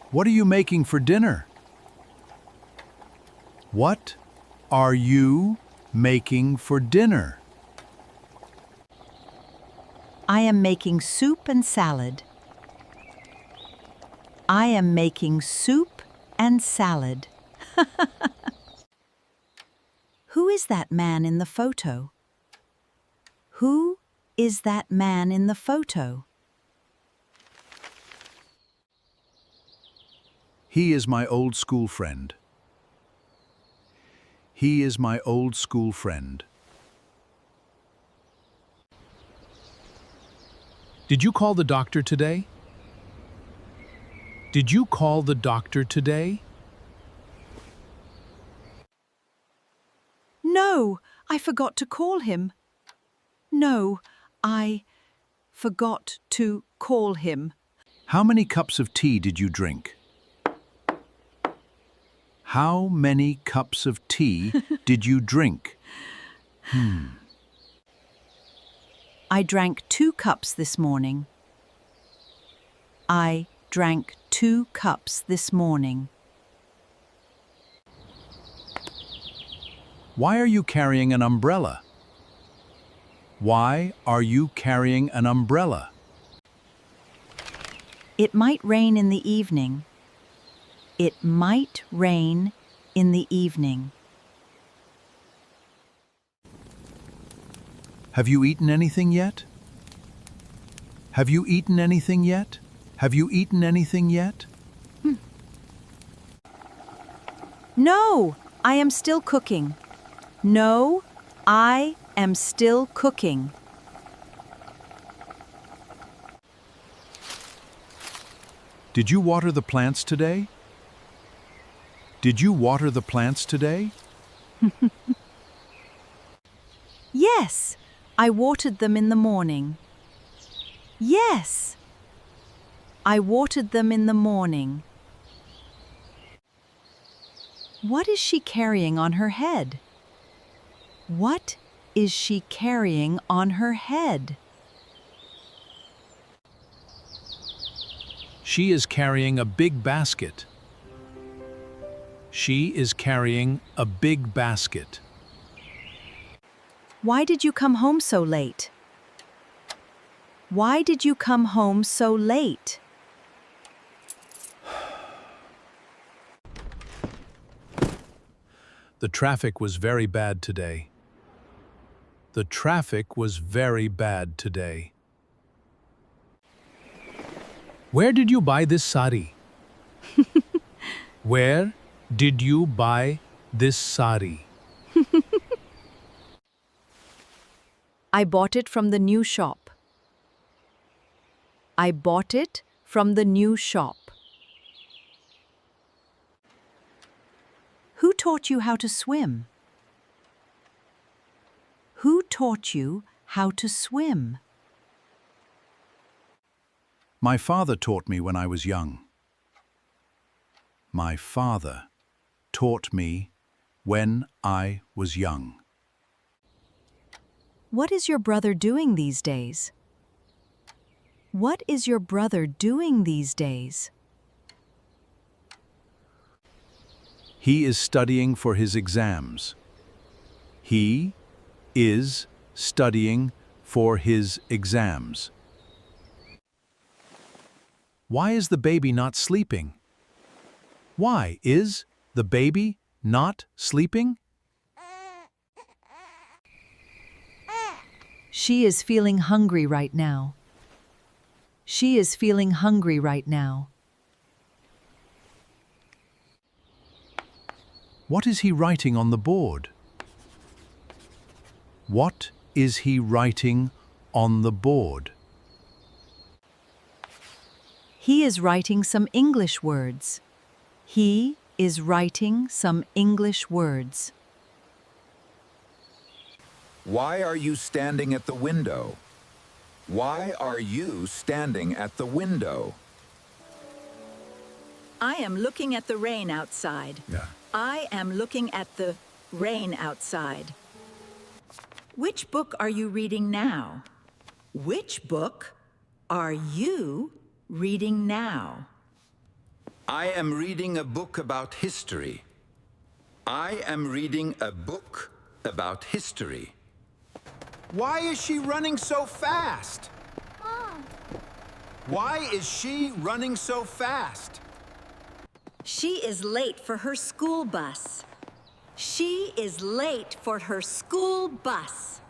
What are you making for dinner? What are you making for dinner? I am making soup and salad. I am making soup and salad. Who is that man in the photo? Who is that man in the photo? He is my old school friend. He is my old school friend. Did you call the doctor today? Did you call the doctor today? No, I forgot to call him. No, I forgot to call him. How many cups of tea did you drink? How many cups of tea did you drink? I drank 2 cups this morning. I drank 2 cups this morning. Why are you carrying an umbrella? Why are you carrying an umbrella? It might rain in the evening. It might rain in the evening. Have you eaten anything yet? Have you eaten anything yet? Have you eaten anything yet? No, I am still cooking. No, I am still cooking. Did you water the plants today? Did you water the plants today? Yes, I watered them in the morning. Yes, I watered them in the morning. What is she carrying on her head? What is she carrying on her head? She is carrying a big basket. She is carrying a big basket. Why did you come home so late? Why did you come home so late? The traffic was very bad today. The traffic was very bad today. Where did you buy this sari? Where did you buy this sari? I bought it from the new shop. I bought it from the new shop. Who taught you how to swim? Who taught you how to swim? My father taught me when I was young. My father taught me when I was young. What is your brother doing these days? What is your brother doing these days? He is studying for his exams. He is studying for his exams. Why is the baby not sleeping? Why is the baby not sleeping? She is feeling hungry right now. She is feeling hungry right now. What is he writing on the board? What is he writing on the board? He is writing some English words. He is writing some English words. Why are you standing at the window? Why are you standing at the window? I am looking at the rain outside. Yeah. I am looking at the rain outside. Which book are you reading now? Which book are you reading now? I am reading a book about history. I am reading a book about history. Why is she running so fast? Why is she running so fast? She is late for her school bus. She is late for her school bus.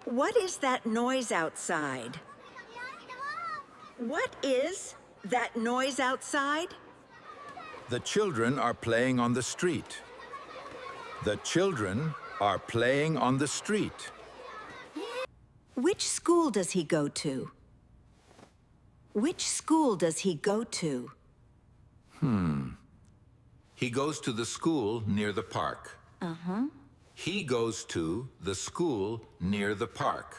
What is that noise outside? What is that noise outside? The children are playing on the street. The children are playing on the street. Which school does he go to? Which school does he go to? He goes to the school near the park. He goes to the school near the park.